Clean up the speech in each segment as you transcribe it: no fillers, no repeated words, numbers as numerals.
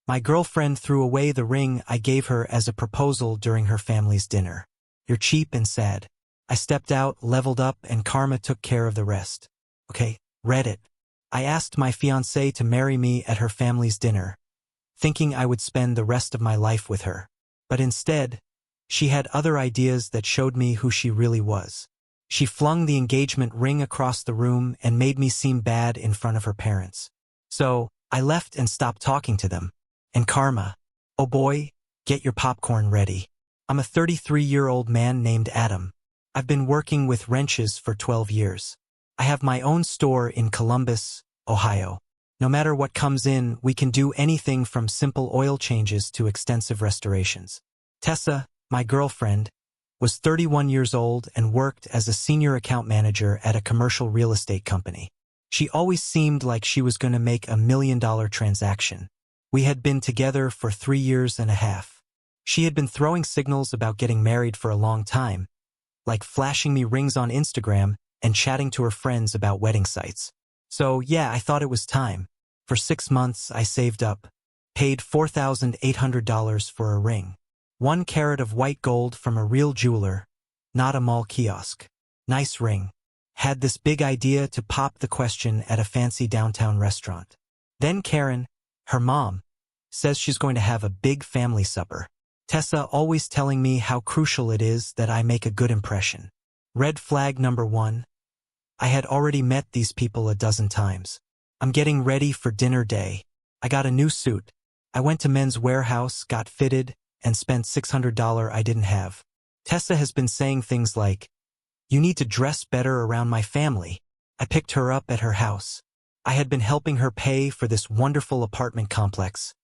My girlfriend threw away the ring I gave her as a proposal during her family's dinner. You're cheap and sad. I stepped out, leveled up, and karma took care of the rest. Okay, Reddit. I asked my fiancée to marry me at her family's dinner, thinking I would spend the rest of my life with her. But instead, she had other ideas that showed me who she really was. She flung the engagement ring across the room and made me seem bad in front of her parents. So, I left and stopped talking to them. And karma. Oh boy, get your popcorn ready. I'm a 33-year-old man named Adam. I've been working with wrenches for 12 years. I have my own store in Columbus, Ohio. No matter what comes in, we can do anything from simple oil changes to extensive restorations. Tessa, my girlfriend, was 31 years old and worked as a senior account manager at a commercial real estate company. She always seemed like she was going to make $1 million transaction. We had been together for 3 years and a half. She had been throwing signals about getting married for a long time, like flashing me rings on Instagram and chatting to her friends about wedding sites. So yeah, I thought it was time. For 6 months, I saved up, paid $4,800 for a ring. 1 carat of white gold from a real jeweler, not a mall kiosk. Nice ring. Had this big idea to pop the question at a fancy downtown restaurant. Then Karen, her mom, says she's going to have a big family supper. Tessa always telling me how crucial it is that I make a good impression. Red flag number 1. I had already met these people a dozen times. I'm getting ready for dinner day. I got a new suit. I went to Men's Warehouse, got fitted, and spent $600 I didn't have. Tessa has been saying things like, "You need to dress better around my family." I picked her up at her house. I had been helping her pay for this wonderful apartment complex,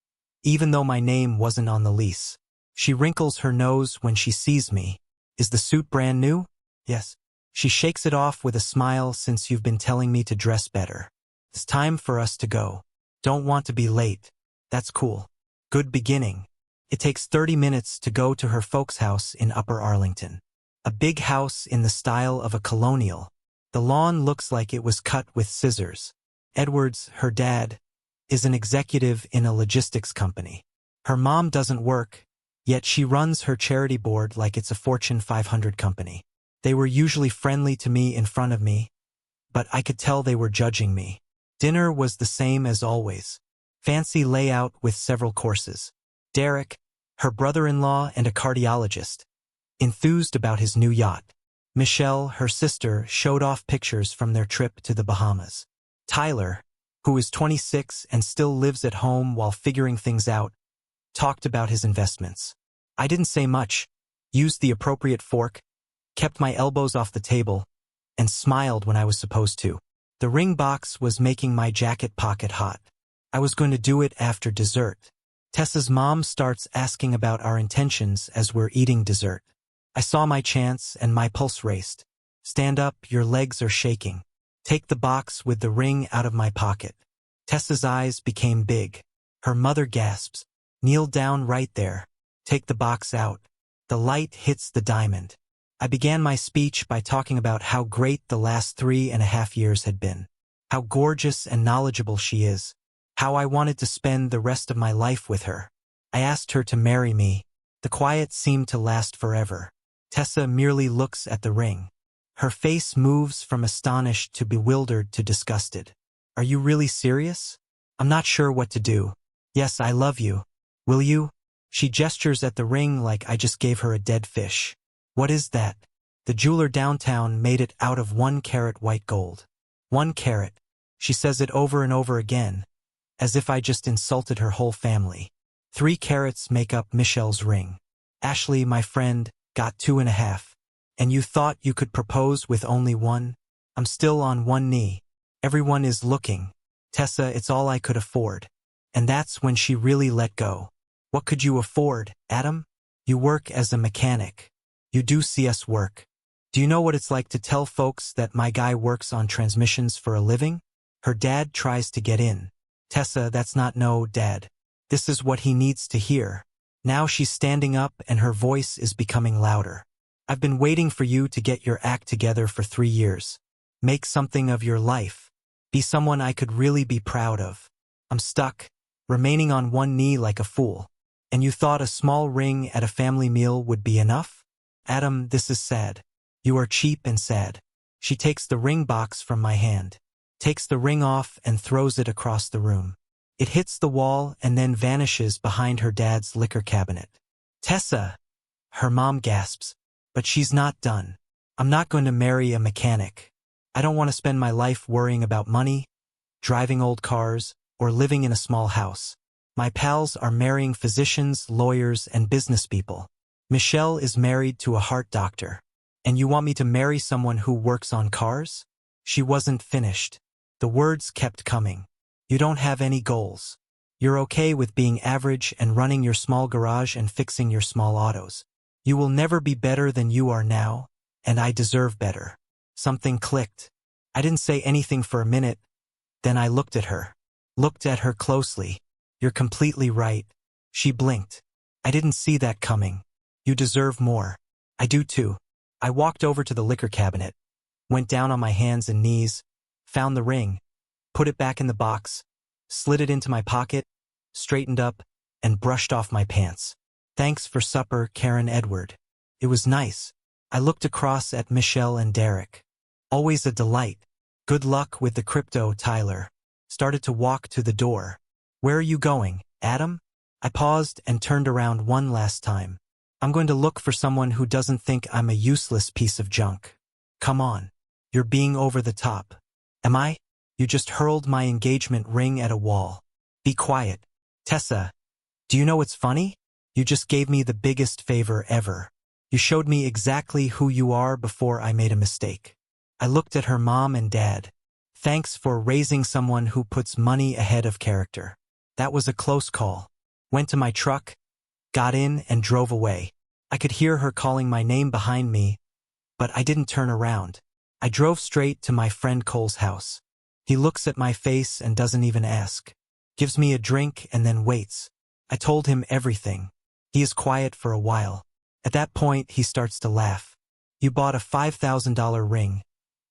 even though my name wasn't on the lease. She wrinkles her nose when she sees me. "Is the suit brand new?" "Yes." She shakes it off with a smile. "Since you've been telling me to dress better. It's time for us to go. Don't want to be late." "That's cool. Good beginning." It takes 30 minutes to go to her folks' house in Upper Arlington. A big house in the style of a colonial. The lawn looks like it was cut with scissors. Edwards, her dad, is an executive in a logistics company. Her mom doesn't work, yet she runs her charity board like it's a Fortune 500 company. They were usually friendly to me in front of me, but I could tell they were judging me. Dinner was the same as always. Fancy layout with several courses. Derek, her brother-in-law and a cardiologist, enthused about his new yacht. Michelle, her sister, showed off pictures from their trip to the Bahamas. Tyler, who is 26 and still lives at home while figuring things out, talked about his investments. I didn't say much, used the appropriate fork, kept my elbows off the table, and smiled when I was supposed to. The ring box was making my jacket pocket hot. I was going to do it after dessert. Tessa's mom starts asking about our intentions as we're eating dessert. I saw my chance and my pulse raced. "Stand up, your legs are shaking." Take the box with the ring out of my pocket. Tessa's eyes became big. Her mother gasps. "Kneel down right there. Take the box out." The light hits the diamond. I began my speech by talking about how great the last 3.5 years had been. How gorgeous and knowledgeable she is. How I wanted to spend the rest of my life with her. I asked her to marry me. The quiet seemed to last forever. Tessa merely looks at the ring. Her face moves from astonished to bewildered to disgusted. "Are you really serious?" "I'm not sure what to do." "Yes, I love you. Will you?" She gestures at the ring like I just gave her a dead fish. "What is that?" The jeweler downtown made it out of 1 carat white gold. 1 carat. She says it over and over again, as if I just insulted her whole family. 3 carats make up Michelle's ring. Ashley, my friend, got 2.5. And you thought you could propose with only 1? I'm still on 1 knee. Everyone is looking. Tessa, it's all I could afford. And that's when she really let go. "What could you afford, Adam? You work as a mechanic. You do CS work. Do you know what it's like to tell folks that my guy works on transmissions for a living?" Her dad tries to get in. "Tessa, that's not no, Dad. This is what he needs to hear." Now she's standing up and her voice is becoming louder. "I've been waiting for you to get your act together for 3 years. Make something of your life. Be someone I could really be proud of. I'm stuck. remaining on one knee like a fool. And you thought a small ring at a family meal would be enough? Adam, this is sad. You are cheap and sad. She takes the ring box from my hand, takes the ring off and throws it across the room. It hits the wall and then vanishes behind her dad's liquor cabinet. Tessa! Her mom gasps. But she's not done. I'm not going to marry a mechanic. I don't want to spend my life worrying about money, driving old cars, or living in a small house. My pals are marrying physicians, lawyers, and business people. Michelle is married to a heart doctor. And you want me to marry someone who works on cars? She wasn't finished. The words kept coming. You don't have any goals. You're okay with being average and running your small garage and fixing your small autos. You will never be better than you are now, and I deserve better. Something clicked. I didn't say anything for a minute. Then I looked at her. Looked at her closely. You're completely right. She blinked. I didn't see that coming. You deserve more. I do too. I walked over to the liquor cabinet, went down on my hands and knees, found the ring, put it back in the box, slid it into my pocket, straightened up, and brushed off my pants. Thanks for supper, Karen Edward. It was nice. I looked across at Michelle and Derek. Always a delight. Good luck with the crypto, Tyler. Started to walk to the door. Where are you going, Adam? I paused and turned around one last time. I'm going to look for someone who doesn't think I'm a useless piece of junk. Come on. You're being over the top. Am I? You just hurled my engagement ring at a wall. Be quiet. Tessa, do you know what's funny? You just gave me the biggest favor ever. You showed me exactly who you are before I made a mistake. I looked at her mom and dad. Thanks for raising someone who puts money ahead of character. That was a close call. Went to my truck, got in and drove away. I could hear her calling my name behind me, but I didn't turn around. I drove straight to my friend Cole's house. He looks at my face and doesn't even ask. Gives me a drink and then waits. I told him everything. He is quiet for a while. At that point, he starts to laugh. You bought a $5,000 ring,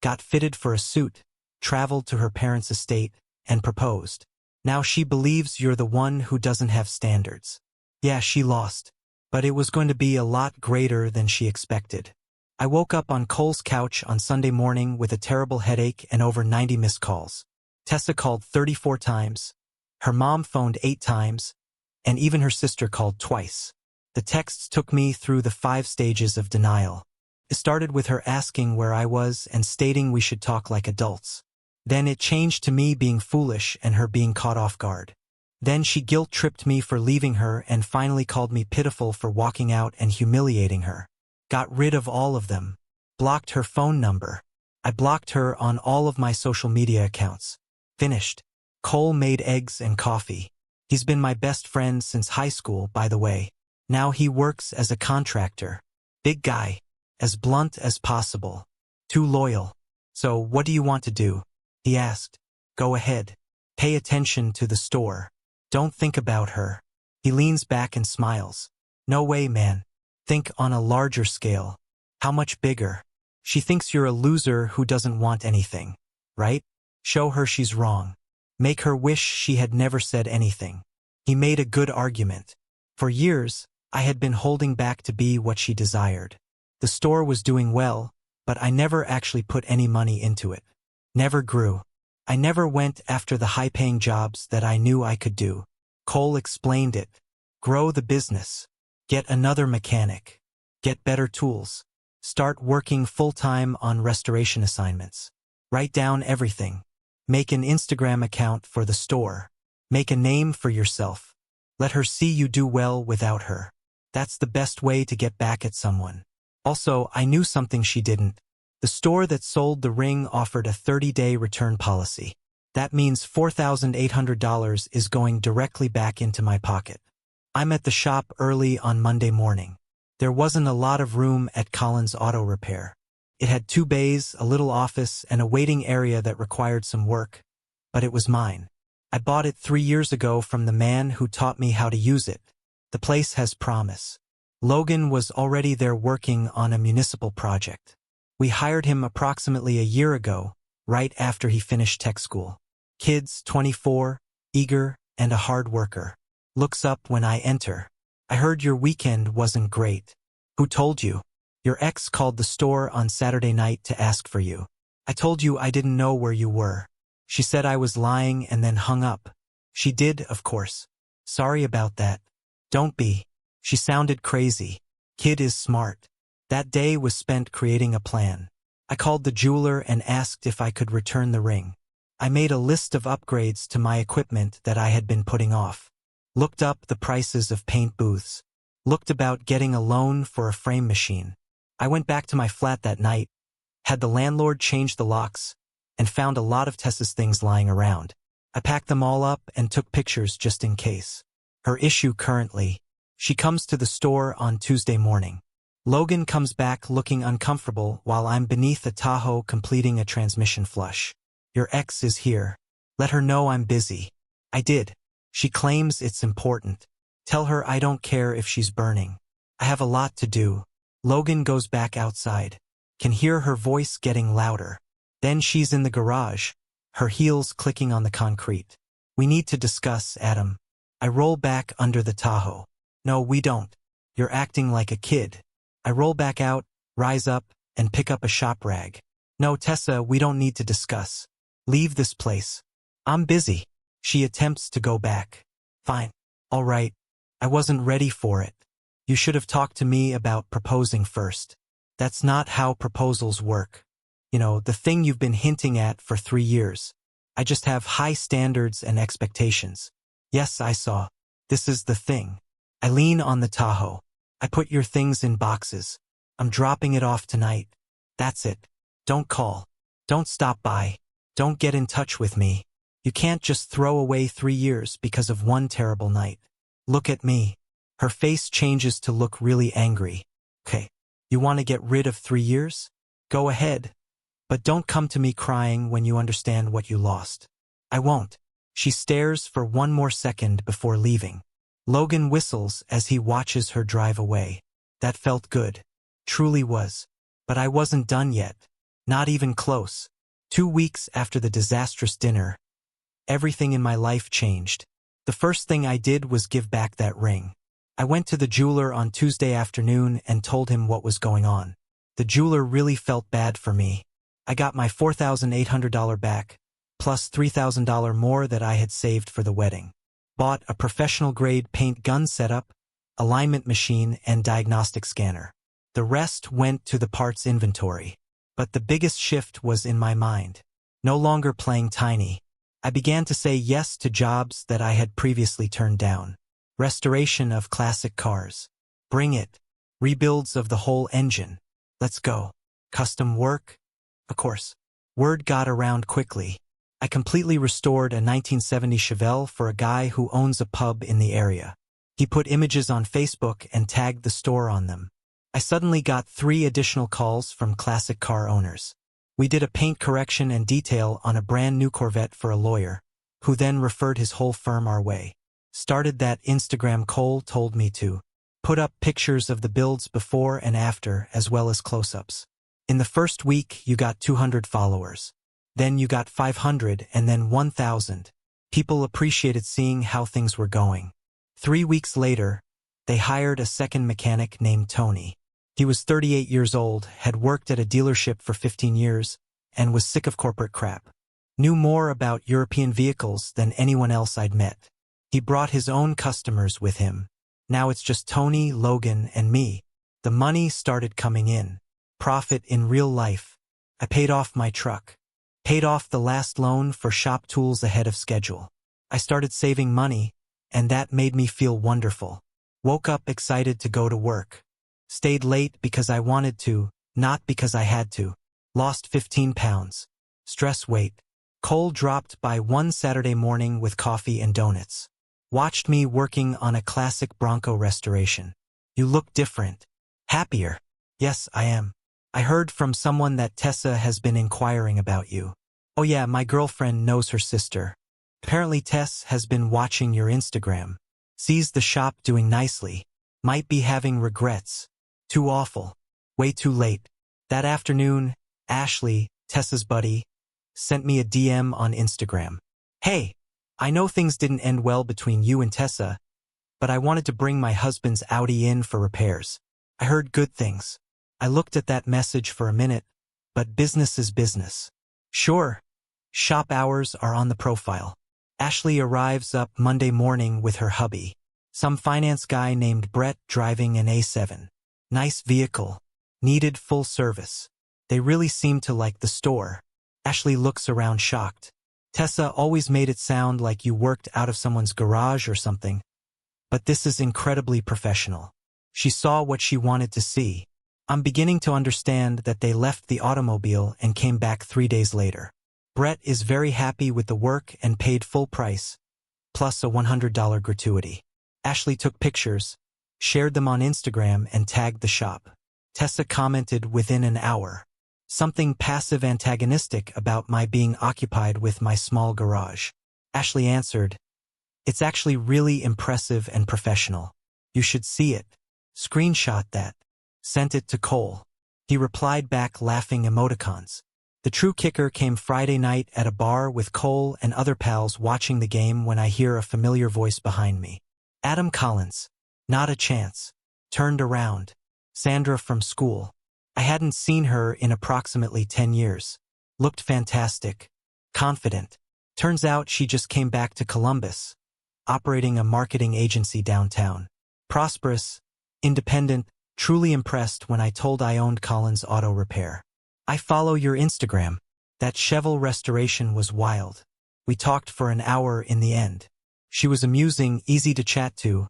got fitted for a suit, traveled to her parents' estate, and proposed. Now she believes you're the one who doesn't have standards. Yeah, she lost. But it was going to be a lot greater than she expected. I woke up on Cole's couch on Sunday morning with a terrible headache and over 90 missed calls. Tessa called 34 times. Her mom phoned 8 times. And even her sister called twice. The texts took me through the 5 stages of denial. It started with her asking where I was and stating we should talk like adults. Then it changed to me being foolish and her being caught off guard. Then she guilt-tripped me for leaving her and finally called me pitiful for walking out and humiliating her. Got rid of all of them. Blocked her phone number. I blocked her on all of my social media accounts. Finished. Cole made eggs and coffee. He's been my best friend since high school, by the way. Now he works as a contractor. Big guy. As blunt as possible. Too loyal. So what do you want to do? He asked. Go ahead. Pay attention to the store. Don't think about her. He leans back and smiles. No way, man. Think on a larger scale. How much bigger? She thinks you're a loser who doesn't want anything. Right? Show her she's wrong. Make her wish she had never said anything. He made a good argument. For years, I had been holding back to be what she desired. The store was doing well, but I never actually put any money into it. Never grew. I never went after the high-paying jobs that I knew I could do. Cole explained it. Grow the business. Get another mechanic. Get better tools. Start working full-time on restoration assignments. Write down everything. Make an Instagram account for the store. Make a name for yourself. Let her see you do well without her. That's the best way to get back at someone. Also, I knew something she didn't. The store that sold the ring offered a 30-day return policy. That means $4,800 is going directly back into my pocket. I'm at the shop early on Monday morning. There wasn't a lot of room at Collins Auto Repair. It had 2 bays, a little office, and a waiting area that required some work, but it was mine. I bought it 3 years ago from the man who taught me how to use it. The place has promise. Logan was already there working on a municipal project. We hired him approximately a year ago, right after he finished tech school. Kids, 24, eager, and a hard worker. Looks up when I enter. I heard your weekend wasn't great. Who told you? Your ex called the store on Saturday night to ask for you. I told you I didn't know where you were. She said I was lying and then hung up. She did, of course. Sorry about that. Don't be. She sounded crazy. Kid is smart. That day was spent creating a plan. I called the jeweler and asked if I could return the ring. I made a list of upgrades to my equipment that I had been putting off. Looked up the prices of paint booths. Looked about getting a loan for a frame machine. I went back to my flat that night, had the landlord change the locks, and found a lot of Tessa's things lying around. I packed them all up and took pictures just in case. Her issue currently: she comes to the store on Tuesday morning. Logan comes back looking uncomfortable while I'm beneath a Tahoe completing a transmission flush. Your ex is here. Let her know I'm busy. I did. She claims it's important. Tell her I don't care if she's burning. I have a lot to do. Logan goes back outside. Can hear her voice getting louder. Then she's in the garage, her heels clicking on the concrete. We need to discuss, Adam. I roll back under the Tahoe. No, we don't. You're acting like a kid. I roll back out, rise up, and pick up a shop rag. No, Tessa, we don't need to discuss. Leave this place. I'm busy. She attempts to go back. Fine. All right. I wasn't ready for it. You should have talked to me about proposing first. That's not how proposals work. You know, the thing you've been hinting at for 3 years. I just have high standards and expectations. Yes, I saw. This is the thing. I lean on the Tahoe. I put your things in boxes. I'm dropping it off tonight. That's it. Don't call. Don't stop by. Don't get in touch with me. You can't just throw away 3 years because of one terrible night. Look at me. Her face changes to look really angry. Okay, you want to get rid of 3 years? Go ahead. But don't come to me crying when you understand what you lost. I won't. She stares for one more second before leaving. Logan whistles as he watches her drive away. That felt good. Truly was. But I wasn't done yet. Not even close. 2 weeks after the disastrous dinner, everything in my life changed. The first thing I did was give back that ring. I went to the jeweler on Tuesday afternoon and told him what was going on. The jeweler really felt bad for me. I got my $4,800 back, plus $3,000 more that I had saved for the wedding. Bought a professional-grade paint gun setup, alignment machine, and diagnostic scanner. The rest went to the parts inventory. But the biggest shift was in my mind. No longer playing tiny. I began to say yes to jobs that I had previously turned down. Restoration of classic cars. Bring it. Rebuilds of the whole engine. Let's go. Custom work? Of course. Word got around quickly. I completely restored a 1970 Chevelle for a guy who owns a pub in the area. He put images on Facebook and tagged the store on them. I suddenly got 3 additional calls from classic car owners. We did a paint correction and detail on a brand new Corvette for a lawyer, who then referred his whole firm our way. Started that Instagram Cole told me to. Put up pictures of the builds before and after as well as close-ups. In the first week you got 200 followers. Then you got 500 and then 1,000. People appreciated seeing how things were going. 3 weeks later, they hired a second mechanic named Tony. He was 38 years old, had worked at a dealership for 15 years, and was sick of corporate crap. Knew more about European vehicles than anyone else I'd met. He brought his own customers with him. Now it's just Tony, Logan, and me. The money started coming in. Profit in real life. I paid off my truck. Paid off the last loan for shop tools ahead of schedule. I started saving money, and that made me feel wonderful. Woke up excited to go to work. Stayed late because I wanted to, not because I had to. Lost 15 pounds. Stress weight. Cole dropped by one Saturday morning with coffee and donuts. Watched me working on a classic Bronco restoration. You look different. Happier. Yes, I am. I heard from someone that Tessa has been inquiring about you. Oh yeah, my girlfriend knows her sister. Apparently Tess has been watching your Instagram. Sees the shop doing nicely. Might be having regrets. Too awful. Way too late. That afternoon, Ashley, Tessa's buddy, sent me a DM on Instagram. Hey, I know things didn't end well between you and Tessa, but I wanted to bring my husband's Audi in for repairs. I heard good things. I looked at that message for a minute, but business is business. Sure. Shop hours are on the profile. Ashley arrives up Monday morning with her hubby. Some finance guy named Brett driving an A7. Nice vehicle. Needed full service. They really seem to like the store. Ashley looks around shocked. Tessa always made it sound like you worked out of someone's garage or something, but this is incredibly professional. She saw what she wanted to see. I'm beginning to understand that they left the automobile and came back 3 days later. Brett is very happy with the work and paid full price, plus a $100 gratuity. Ashley took pictures, shared them on Instagram, and tagged the shop. Tessa commented within an hour. Something passive antagonistic about my being occupied with my small garage. Ashley answered, "It's actually really impressive and professional. You should see it. Screenshot that." Sent it to Cole. He replied back laughing emoticons. The true kicker came Friday night at a bar with Cole and other pals watching the game when I hear a familiar voice behind me. Adam Collins. Not a chance. Turned around. Sandra from school. I hadn't seen her in approximately 10 years. Looked fantastic. Confident. Turns out she just came back to Columbus, operating a marketing agency downtown. Prosperous, independent, truly impressed when I told I owned Collins Auto Repair. "I follow your Instagram. That Cheval restoration was wild. We talked for an hour in the end. She was amusing, easy to chat to,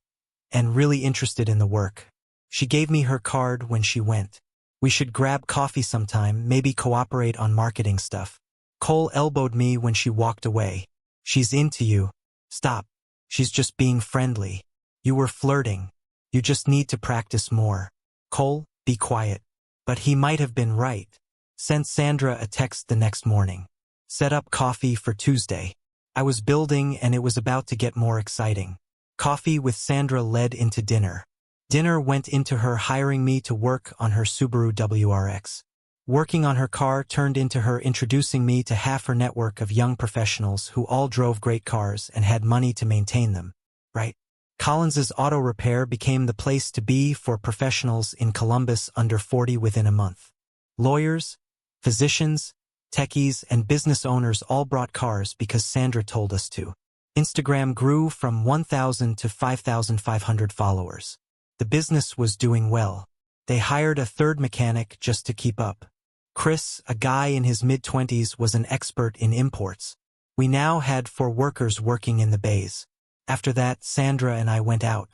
and really interested in the work. She gave me her card when she went. We should grab coffee sometime, maybe cooperate on marketing stuff." Cole elbowed me when she walked away. "She's into you." "Stop. She's just being friendly. You were flirting. You just need to practice more." "Cole, be quiet." But he might have been right. Sent Sandra a text the next morning. Set up coffee for Tuesday. I was building and it was about to get more exciting. Coffee with Sandra led into dinner. Dinner went into her hiring me to work on her Subaru WRX. Working on her car turned into her introducing me to half her network of young professionals who all drove great cars and had money to maintain them. Right? Collins's Auto Repair became the place to be for professionals in Columbus under 40 within a month. Lawyers, physicians, techies, and business owners all brought cars because Sandra told us to. Instagram grew from 1,000 to 5,500 followers. The business was doing well. They hired a third mechanic just to keep up. Chris, a guy in his mid-20s, was an expert in imports. We now had 4 workers working in the bays. After that, Sandra and I went out.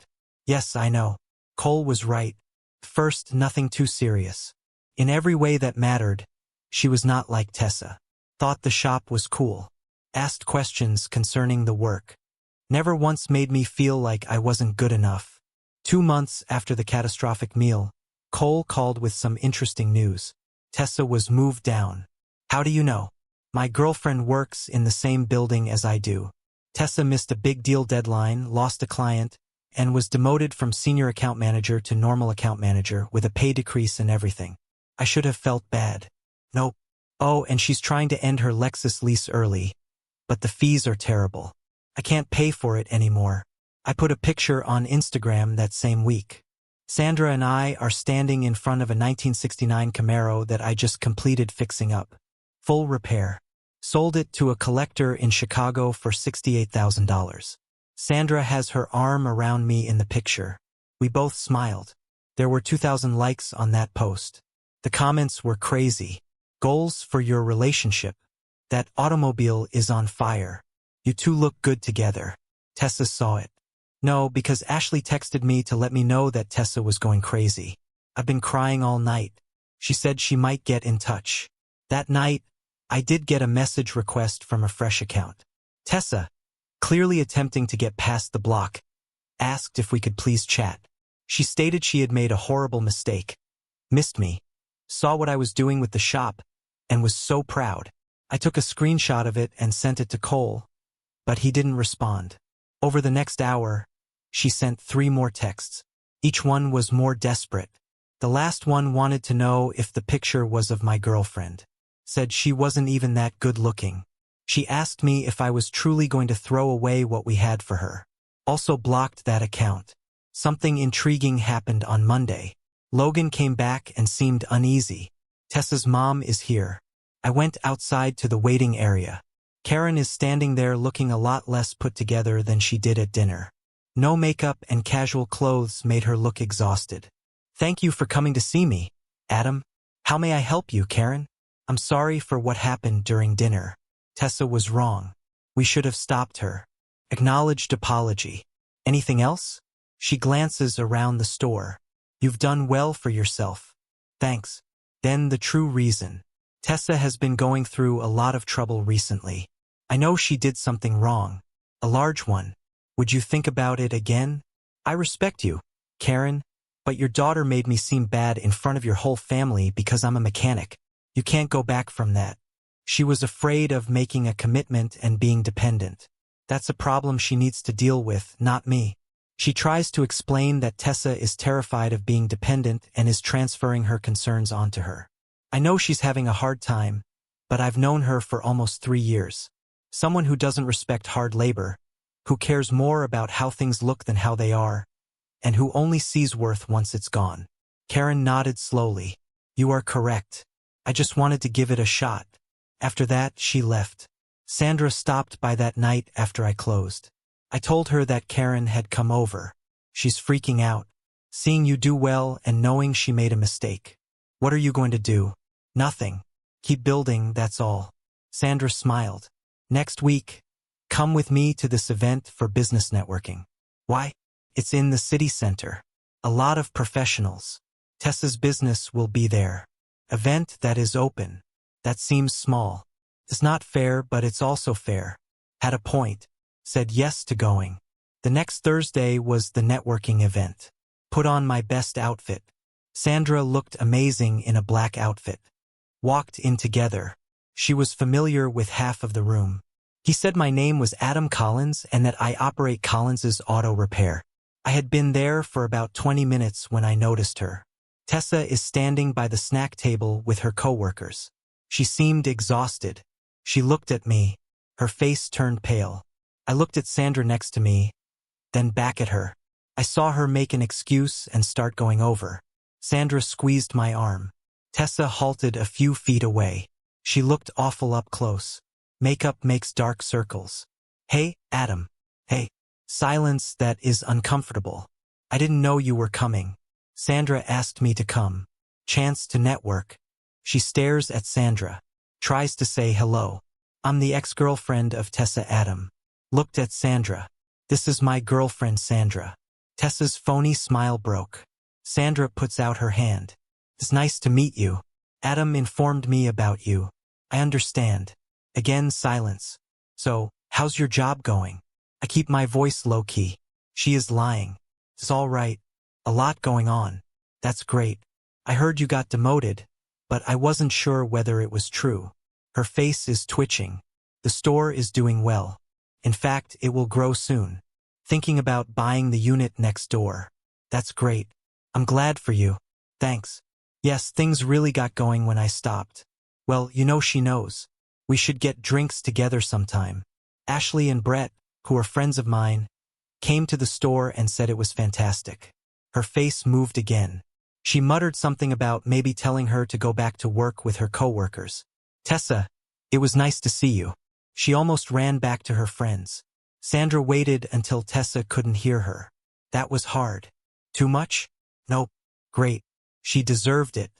Yes, I know. Cole was right. First, nothing too serious. In every way that mattered, she was not like Tessa. Thought the shop was cool. Asked questions concerning the work. Never once made me feel like I wasn't good enough. 2 months after the catastrophic meal, Cole called with some interesting news. Tessa was moved down. How do you know? My girlfriend works in the same building as I do. Tessa missed a big deal deadline, lost a client, and was demoted from senior account manager to normal account manager with a pay decrease and everything. I should have felt bad. Nope. Oh, and she's trying to end her Lexus lease early. But the fees are terrible. I can't pay for it anymore. I put a picture on Instagram that same week. Sandra and I are standing in front of a 1969 Camaro that I just completed fixing up. Full repair. Sold it to a collector in Chicago for $68,000. Sandra has her arm around me in the picture. We both smiled. There were 2,000 likes on that post. The comments were crazy. Goals for your relationship. That automobile is on fire. You two look good together. Tessa saw it. No, because Ashley texted me to let me know that Tessa was going crazy. I've been crying all night. She said she might get in touch. That night, I did get a message request from a fresh account. Tessa, clearly attempting to get past the block, asked if we could please chat. She stated she had made a horrible mistake. Missed me. Saw what I was doing with the shop, and was so proud. I took a screenshot of it and sent it to Cole, but he didn't respond. Over the next hour, she sent 3 more texts. Each one was more desperate. The last one wanted to know if the picture was of my girlfriend. Said she wasn't even that good looking. She asked me if I was truly going to throw away what we had for her. Also blocked that account. Something intriguing happened on Monday. Logan came back and seemed uneasy. Tessa's mom is here. I went outside to the waiting area. Karen is standing there looking a lot less put together than she did at dinner. No makeup and casual clothes made her look exhausted. Thank you for coming to see me, Adam. How may I help you, Karen? I'm sorry for what happened during dinner. Tessa was wrong. We should have stopped her. Acknowledged apology. Anything else? She glances around the store. You've done well for yourself. Thanks. Then the true reason. Tessa has been going through a lot of trouble recently. I know she did something wrong. A large one. Would you think about it again? I respect you, Karen, but your daughter made me seem bad in front of your whole family because I'm a mechanic. You can't go back from that. She was afraid of making a commitment and being dependent. That's a problem she needs to deal with, not me. She tries to explain that Tessa is terrified of being dependent and is transferring her concerns onto her. I know she's having a hard time, but I've known her for almost 3 years. Someone who doesn't respect hard labor, who cares more about how things look than how they are, and who only sees worth once it's gone. Karen nodded slowly. You are correct. I just wanted to give it a shot. After that, she left. Sandra stopped by that night after I closed. I told her that Karen had come over. She's freaking out, seeing you do well and knowing she made a mistake. What are you going to do? Nothing. Keep building, that's all. Sandra smiled. Next week, come with me to this event for business networking. Why? It's in the city center. A lot of professionals. Tessa's business will be there. Event that is open. That seems small. It's not fair, but it's also fair. Had a point. Said yes to going. The next Thursday was the networking event. Put on my best outfit. Sandra looked amazing in a black outfit. Walked in together. She was familiar with half of the room. He said my name was Adam Collins and that I operate Collins's Auto Repair. I had been there for about 20 minutes when I noticed her. Tessa is standing by the snack table with her coworkers. She seemed exhausted. She looked at me. Her face turned pale. I looked at Sandra next to me, then back at her. I saw her make an excuse and start going over. Sandra squeezed my arm. Tessa halted a few feet away. She looked awful up close. Makeup makes dark circles. Hey, Adam. Hey. Silence that is uncomfortable. I didn't know you were coming. Sandra asked me to come. Chance to network. She stares at Sandra. Tries to say hello. I'm the ex-girlfriend of Tessa. Adam looked at Sandra. This is my girlfriend Sandra. Tessa's phony smile broke. Sandra puts out her hand. It's nice to meet you. Adam informed me about you. I understand. Again silence. So, how's your job going? I keep my voice low-key. She is lying. It's all right. A lot going on. That's great. I heard you got demoted, but I wasn't sure whether it was true. Her face is twitching. The store is doing well. In fact, it will grow soon. Thinking about buying the unit next door. That's great. I'm glad for you. Thanks. Yes, things really got going when I stopped. Well, you know she knows. We should get drinks together sometime. Ashley and Brett, who are friends of mine, came to the store and said it was fantastic. Her face moved again. She muttered something about maybe telling her to go back to work with her coworkers. Tessa, it was nice to see you. She almost ran back to her friends. Sandra waited until Tessa couldn't hear her. That was hard. Too much? Nope. Great. She deserved it.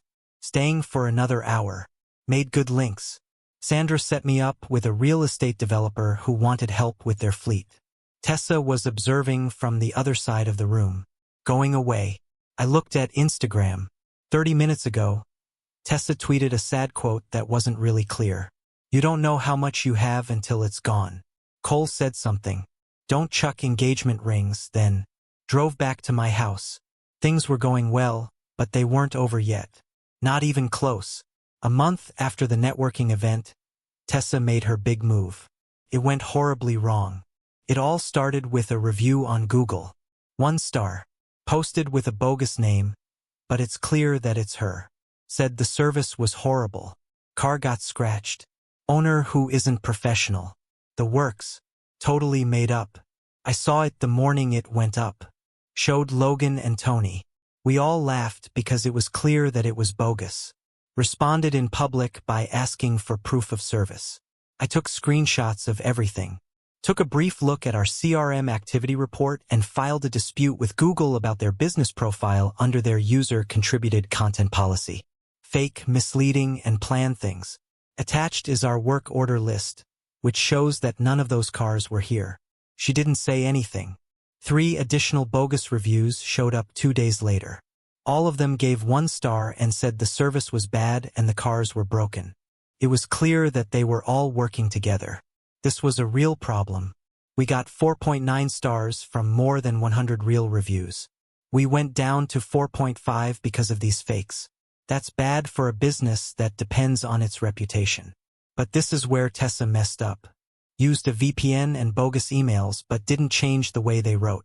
Staying for another hour. Made good links. Sandra set me up with a real estate developer who wanted help with their fleet. Tessa was observing from the other side of the room. Going away. I looked at Instagram. 30 minutes ago, Tessa tweeted a sad quote that wasn't really clear. You don't know how much you have until it's gone. Cole said something. Don't chuck engagement rings, then. Drove back to my house. Things were going well, but they weren't over yet. Not even close. A month after the networking event, Tessa made her big move. It went horribly wrong. It all started with a review on Google. 1 star. Posted with a bogus name, but it's clear that it's her. Said the service was horrible. Car got scratched. Owner who isn't professional. The works. Totally made up. I saw it the morning it went up. Showed Logan and Tony. We all laughed because it was clear that it was bogus. Responded in public by asking for proof of service. I took screenshots of everything. Took a brief look at our CRM activity report and filed a dispute with Google about their business profile under their user-contributed content policy. Fake, misleading, and planned things. Attached is our work order list, which shows that none of those cars were here. She didn't say anything. 3 additional bogus reviews showed up 2 days later. All of them gave 1 star and said the service was bad and the cars were broken. It was clear that they were all working together. This was a real problem. We got 4.9 stars from more than 100 real reviews. We went down to 4.5 because of these fakes. That's bad for a business that depends on its reputation. But this is where Tessa messed up. Used a VPN and bogus emails but didn't change the way they wrote.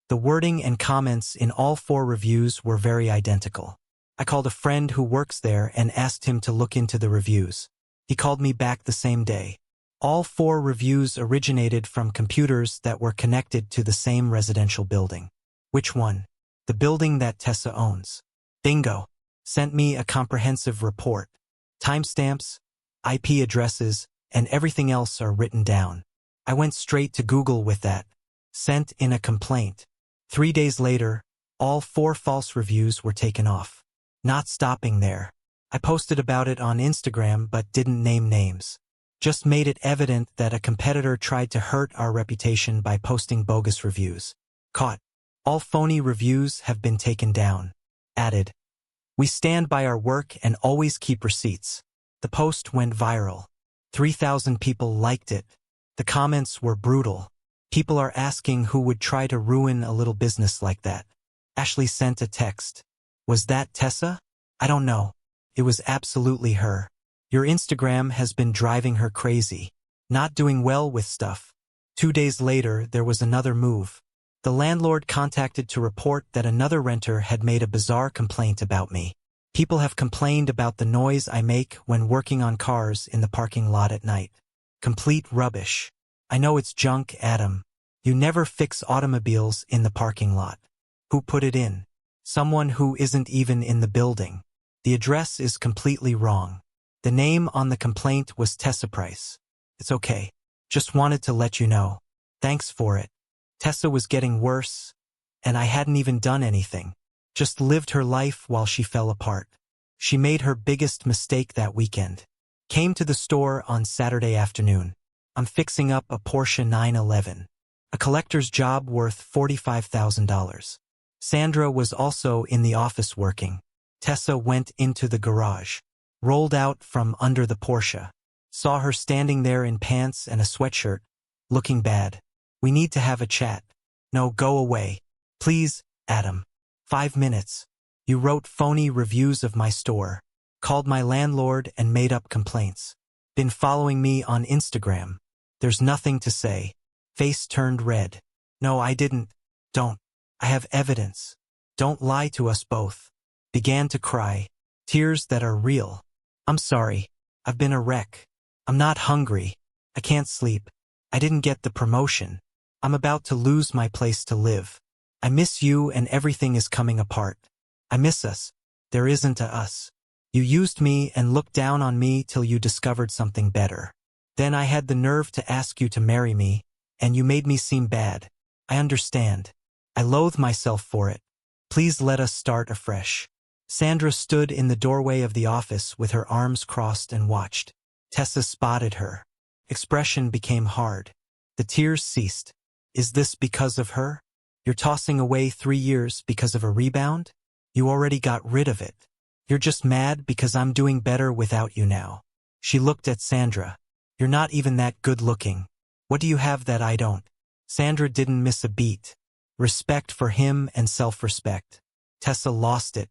The wording and comments in all 4 reviews were very identical. I called a friend who works there and asked him to look into the reviews. He called me back the same day. All 4 reviews originated from computers that were connected to the same residential building. Which one? The building that Tessa owns. Bingo. Sent me a comprehensive report. Timestamps, IP addresses, and everything else are written down. I went straight to Google with that. Sent in a complaint. 3 days later, all 4 false reviews were taken off. Not stopping there. I posted about it on Instagram but didn't name names. Just made it evident that a competitor tried to hurt our reputation by posting bogus reviews. Caught. All phony reviews have been taken down. Added. We stand by our work and always keep receipts. The post went viral. 3,000 people liked it. The comments were brutal. People are asking who would try to ruin a little business like that. Ashley sent a text. Was that Tessa? I don't know. It was absolutely her. Your Instagram has been driving her crazy. Not doing well with stuff. 2 days later, there was another move. The landlord contacted to report that another renter had made a bizarre complaint about me. People have complained about the noise I make when working on cars in the parking lot at night. Complete rubbish. I know it's junk, Adam. You never fix automobiles in the parking lot. Who put it in? Someone who isn't even in the building. The address is completely wrong. The name on the complaint was Tessa Price. It's okay. Just wanted to let you know. Thanks for it. Tessa was getting worse, and I hadn't even done anything. Just lived her life while she fell apart. She made her biggest mistake that weekend. Came to the store on Saturday afternoon. I'm fixing up a Porsche 911. A collector's job worth $45,000. Sandra was also in the office working. Tessa went into the garage. Rolled out from under the Porsche. Saw her standing there in pants and a sweatshirt, looking bad. We need to have a chat. No, go away. Please, Adam. 5 minutes. You wrote phony reviews of my store. Called my landlord and made up complaints. Been following me on Instagram. There's nothing to say. Face turned red. No, I didn't. Don't. I have evidence. Don't lie to us both. Began to cry. Tears that are real. I'm sorry. I've been a wreck. I'm not hungry. I can't sleep. I didn't get the promotion. I'm about to lose my place to live. I miss you and everything is coming apart. I miss us. There isn't a us. You used me and looked down on me till you discovered something better. Then I had the nerve to ask you to marry me, and you made me seem bad. I understand. I loathe myself for it. Please let us start afresh. Sandra stood in the doorway of the office with her arms crossed and watched. Tessa spotted her. Expression became hard. The tears ceased. Is this because of her? You're tossing away 3 years because of a rebound? You already got rid of it. You're just mad because I'm doing better without you now. She looked at Sandra. You're not even that good looking. What do you have that I don't? Sandra didn't miss a beat. Respect for him and self-respect. Tessa lost it.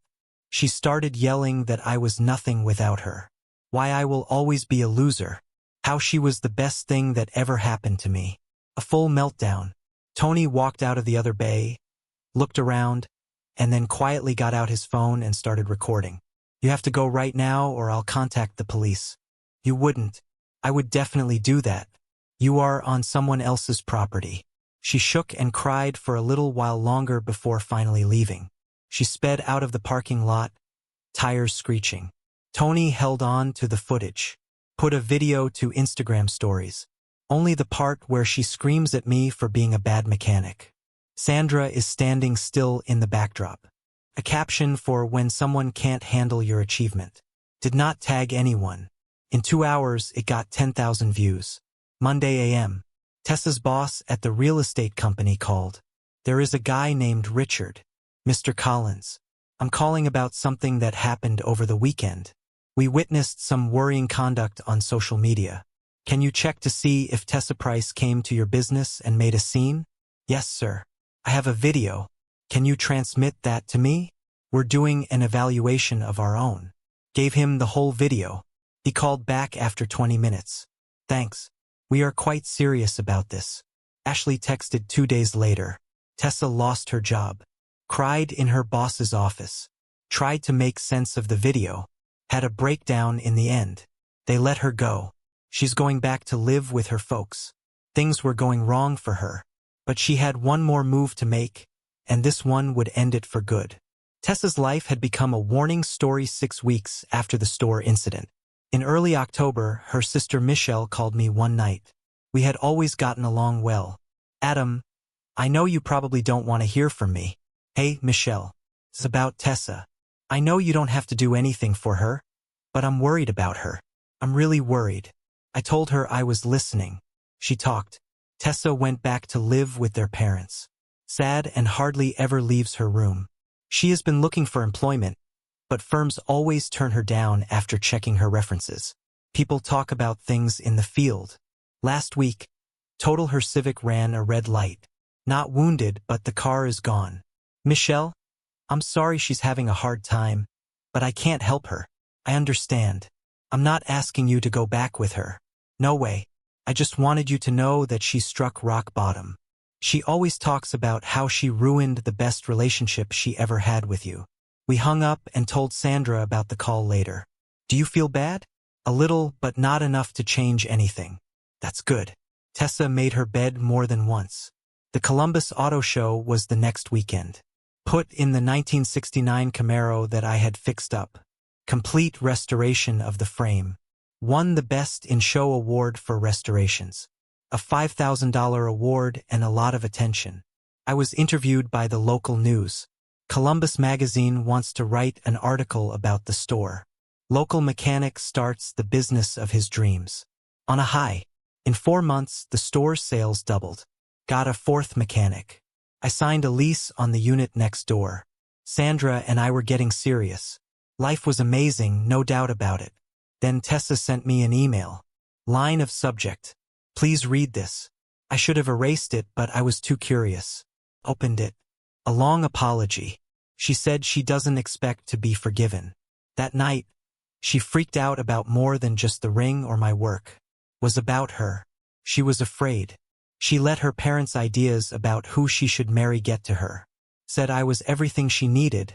She started yelling that I was nothing without her. Why I will always be a loser. How she was the best thing that ever happened to me. A full meltdown. Tony walked out of the other bay, looked around, and then quietly got out his phone and started recording. You have to go right now or I'll contact the police. You wouldn't. I would definitely do that. You are on someone else's property. She shook and cried for a little while longer before finally leaving. She sped out of the parking lot, tires screeching. Tony held on to the footage. Put a video to Instagram stories. Only the part where she screams at me for being a bad mechanic. Sandra is standing still in the backdrop. A caption for when someone can't handle your achievement. Did not tag anyone. In 2 hours, it got 10,000 views. Monday a.m. Tessa's boss at the real estate company called. There is a guy named Richard. Mr. Collins. I'm calling about something that happened over the weekend. We witnessed some worrying conduct on social media. Can you check to see if Tessa Price came to your business and made a scene? Yes, sir. I have a video. Can you transmit that to me? We're doing an evaluation of our own. Gave him the whole video. He called back after 20 minutes. Thanks. We are quite serious about this. Ashley texted 2 days later. Tessa lost her job. Cried in her boss's office. Tried to make sense of the video. Had a breakdown in the end. They let her go. She's going back to live with her folks. Things were going wrong for her. But she had one more move to make, and this one would end it for good. Tessa's life had become a warning story 6 weeks after the store incident. In early October, her sister Michelle called me one night. We had always gotten along well. Adam, I know you probably don't want to hear from me. Hey, Michelle. It's about Tessa. I know you don't have to do anything for her, but I'm worried about her. I'm really worried. I told her I was listening. She talked. Tessa went back to live with their parents. Sad and hardly ever leaves her room. She has been looking for employment, but firms always turn her down after checking her references. People talk about things in the field. Last week, total her Civic ran a red light. Not wounded, but the car is gone. Michelle, I'm sorry she's having a hard time, but I can't help her. I understand. I'm not asking you to go back with her. No way. I just wanted you to know that she struck rock bottom. She always talks about how she ruined the best relationship she ever had with you. We hung up and told Sandra about the call later. Do you feel bad? A little, but not enough to change anything. That's good. Tessa made her bed more than once. The Columbus Auto Show was the next weekend. Put in the 1969 Camaro that I had fixed up. Complete restoration of the frame. Won the Best in Show award for restorations. A $5,000 award and a lot of attention. I was interviewed by the local news. Columbus Magazine wants to write an article about the store. Local mechanic starts the business of his dreams. On a high. In 4 months, the store's sales doubled. Got a 4th mechanic. I signed a lease on the unit next door. Sandra and I were getting serious. Life was amazing, no doubt about it. Then Tessa sent me an email. Line of subject. Please read this. I should have erased it, but I was too curious. Opened it. A long apology. She said she doesn't expect to be forgiven. That night, she freaked out about more than just the ring or my work. Was about her. She was afraid. She let her parents' ideas about who she should marry get to her. Said I was everything she needed,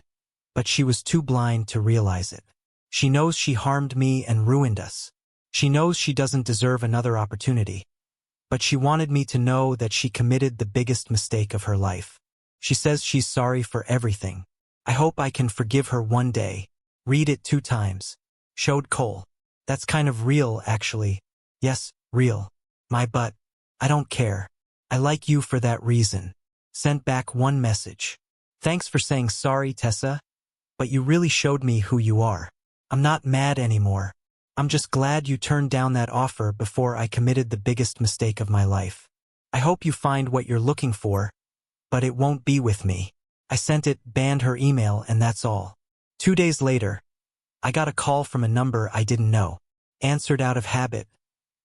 but she was too blind to realize it. She knows she harmed me and ruined us. She knows she doesn't deserve another opportunity. But she wanted me to know that she committed the biggest mistake of her life. She says she's sorry for everything. I hope I can forgive her one day. Read it 2 times. Showed Cole. That's kind of real, actually. Yes, real. My butt. I don't care. I like you for that reason. Sent back 1 message. Thanks for saying sorry, Tessa. But you really showed me who you are. I'm not mad anymore. I'm just glad you turned down that offer before I committed the biggest mistake of my life. I hope you find what you're looking for, but it won't be with me. I sent it, banned her email, and that's all. 2 days later, I got a call from a number I didn't know. Answered out of habit,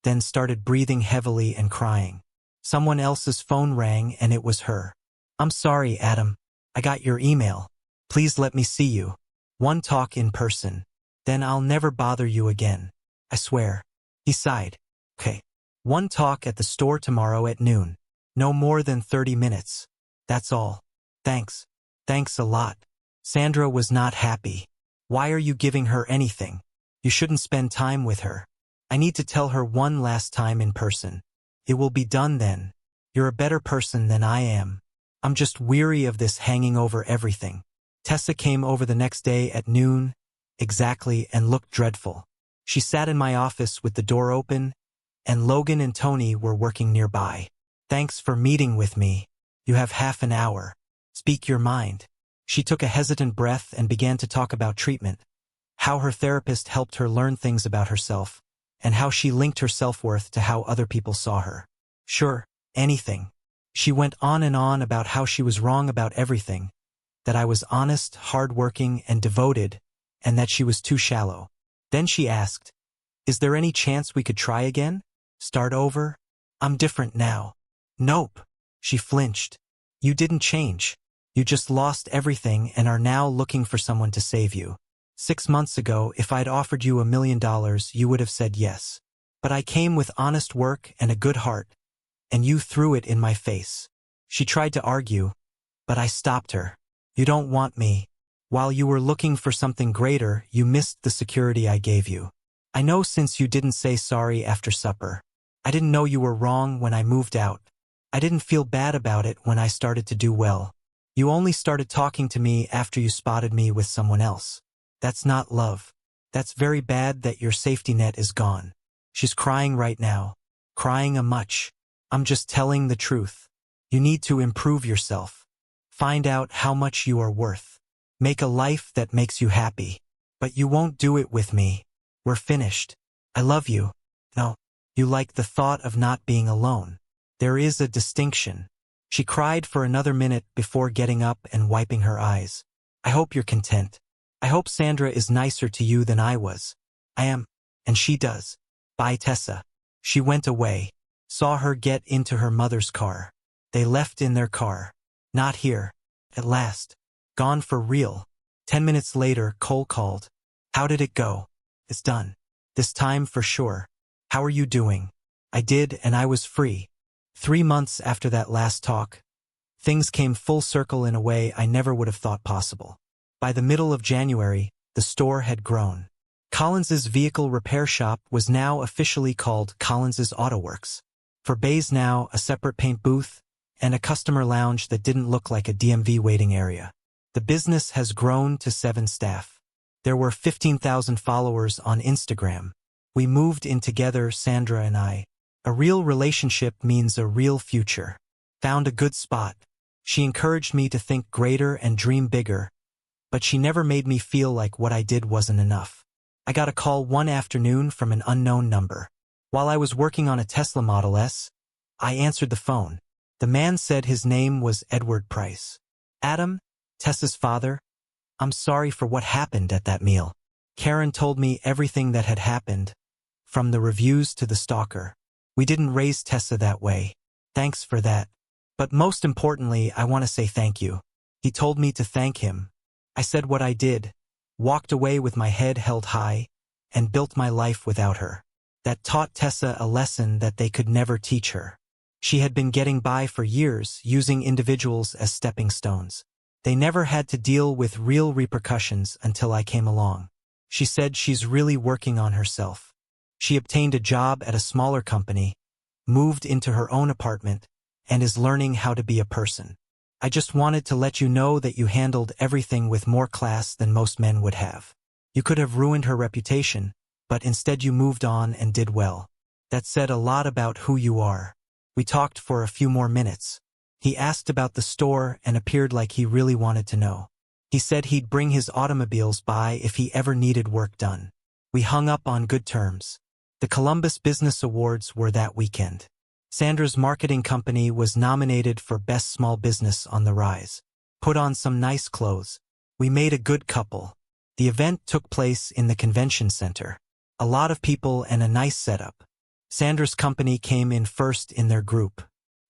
then started breathing heavily and crying. Someone else's phone rang and it was her. I'm sorry, Adam. I got your email. Please let me see you. One talk in person. Then I'll never bother you again. I swear. He sighed. Okay. One talk at the store tomorrow at noon. No more than 30 minutes. That's all. Thanks. Thanks a lot. Sandra was not happy. Why are you giving her anything? You shouldn't spend time with her. I need to tell her one last time in person. It will be done then. You're a better person than I am. I'm just weary of this hanging over everything. Tessa came over the next day at noon, exactly, and looked dreadful. She sat in my office with the door open, and Logan and Tony were working nearby. Thanks for meeting with me. You have half an hour. Speak your mind. She took a hesitant breath and began to talk about treatment, how her therapist helped her learn things about herself, and how she linked her self-worth to how other people saw her. Sure, anything. She went on and on about how she was wrong about everything, that I was honest, hardworking, and devoted, and that she was too shallow. Then she asked, "Is there any chance we could try again? Start over? I'm different now." Nope. She flinched. You didn't change. You just lost everything and are now looking for someone to save you. 6 months ago, if I'd offered you $1 million, you would have said yes. But I came with honest work and a good heart, and you threw it in my face. She tried to argue, but I stopped her. You don't want me. While you were looking for something greater, you missed the security I gave you. I know since you didn't say sorry after supper. I didn't know you were wrong when I moved out. I didn't feel bad about it when I started to do well. You only started talking to me after you spotted me with someone else. That's not love. That's very bad that your safety net is gone. She's crying right now. Crying a much. I'm just telling the truth. You need to improve yourself. Find out how much you are worth. Make a life that makes you happy. But you won't do it with me. We're finished. I love you. No. You like the thought of not being alone. There is a distinction. She cried for another minute before getting up and wiping her eyes. I hope you're content. I hope Sandra is nicer to you than I was. I am, and she does. Bye, Tessa. She went away. Saw her get into her mother's car. They left in their car. Not here. At last. Gone for real. 10 minutes later, Cole called. How did it go? It's done. This time for sure. How are you doing? I did, and I was free. 3 months after that last talk, things came full circle in a way I never would have thought possible. By the middle of January, the store had grown. Collins's vehicle repair shop was now officially called Collins's Auto Works. For bays now, a separate paint booth, and a customer lounge that didn't look like a DMV waiting area. The business has grown to 7 staff. There were 15,000 followers on Instagram. We moved in together, Sandra and I. A real relationship means a real future. Found a good spot. She encouraged me to think greater and dream bigger, but she never made me feel like what I did wasn't enough. I got a call one afternoon from an unknown number. While I was working on a Tesla Model S, I answered the phone. The man said his name was Edward Price. Adam, Tessa's father, I'm sorry for what happened at that meal. Karen told me everything that had happened, from the reviews to the stalker. We didn't raise Tessa that way. Thanks for that. But most importantly, I want to say thank you. He told me to thank him. I said what I did, walked away with my head held high, and built my life without her. That taught Tessa a lesson that they could never teach her. She had been getting by for years, using individuals as stepping stones. They never had to deal with real repercussions until I came along. She said she's really working on herself. She obtained a job at a smaller company, moved into her own apartment, and is learning how to be a person. I just wanted to let you know that you handled everything with more class than most men would have. You could have ruined her reputation, but instead you moved on and did well. That said a lot about who you are. We talked for a few more minutes. He asked about the store and appeared like he really wanted to know. He said he'd bring his automobiles by if he ever needed work done. We hung up on good terms. The Columbus Business Awards were that weekend. Sandra's marketing company was nominated for Best Small Business on the Rise. Put on some nice clothes. We made a good couple. The event took place in the convention center. A lot of people and a nice setup. Sandra's company came in first in their group.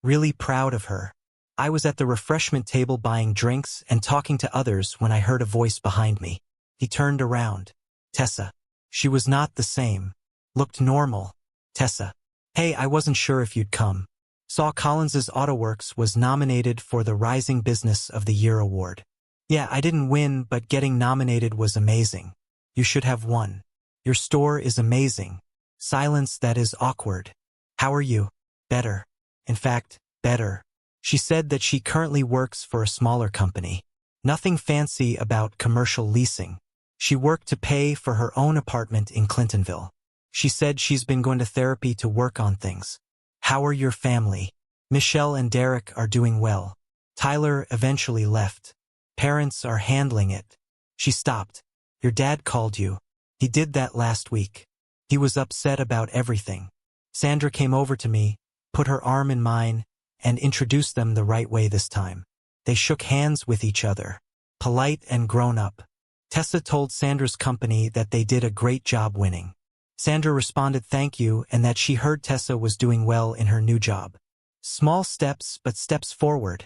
Really proud of her. I was at the refreshment table buying drinks and talking to others when I heard a voice behind me. He turned around. Tessa. She was not the same. Looked normal. Tessa. Hey, I wasn't sure if you'd come. Saw Collins's Auto Works was nominated for the Rising Business of the Year award. Yeah, I didn't win, but getting nominated was amazing. You should have won. Your store is amazing. Silence that is awkward. How are you? Better. In fact, better. She said that she currently works for a smaller company. Nothing fancy about commercial leasing. She worked to pay for her own apartment in Clintonville. She said she's been going to therapy to work on things. How are your family? Michelle and Derek are doing well. Tyler eventually left. Parents are handling it. She stopped. Your dad called you. He did that last week. He was upset about everything. Sandra came over to me, put her arm in mine, and introduced them the right way this time. They shook hands with each other. Polite and grown up. Tessa told Sandra's company that they did a great job winning. Sandra responded thank you and that she heard Tessa was doing well in her new job. Small steps, but steps forward,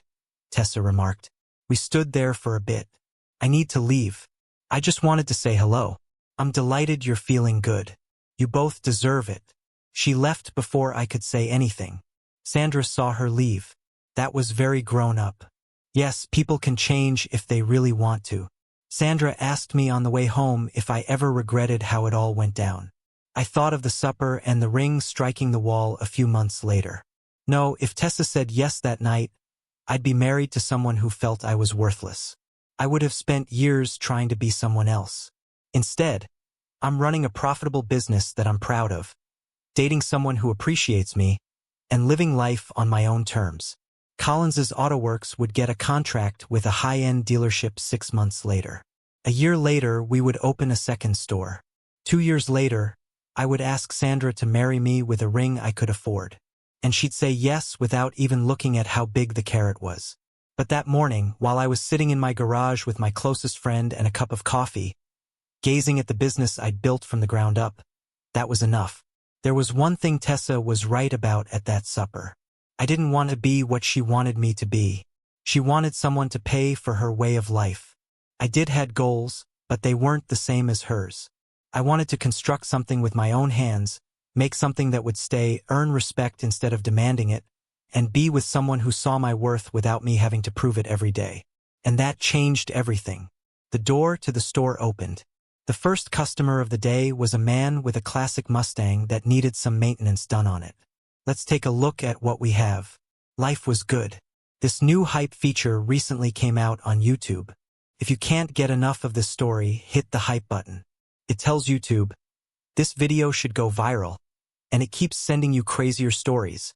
Tessa remarked. We stood there for a bit. I need to leave. I just wanted to say hello. I'm delighted you're feeling good. You both deserve it. She left before I could say anything. Sandra saw her leave. That was very grown up. Yes, people can change if they really want to. Sandra asked me on the way home if I ever regretted how it all went down. I thought of the supper and the ring striking the wall a few months later. No, if Tessa said yes that night, I'd be married to someone who felt I was worthless. I would have spent years trying to be someone else. Instead, I'm running a profitable business that I'm proud of, dating someone who appreciates me, and living life on my own terms. Collins's Auto Works would get a contract with a high-end dealership 6 months later. A year later, we would open a second store. 2 years later, I would ask Sandra to marry me with a ring I could afford. And she'd say yes without even looking at how big the carrot was. But that morning, while I was sitting in my garage with my closest friend and a cup of coffee, gazing at the business I'd built from the ground up, that was enough. There was one thing Tessa was right about at that supper. I didn't want to be what she wanted me to be. She wanted someone to pay for her way of life. I did had goals, but they weren't the same as hers. I wanted to construct something with my own hands, make something that would stay, earn respect instead of demanding it, and be with someone who saw my worth without me having to prove it every day. And that changed everything. The door to the store opened. The first customer of the day was a man with a classic Mustang that needed some maintenance done on it. Let's take a look at what we have. Life was good. This new hype feature recently came out on YouTube. If you can't get enough of this story, hit the hype button. It tells YouTube, this video should go viral, and it keeps sending you crazier stories.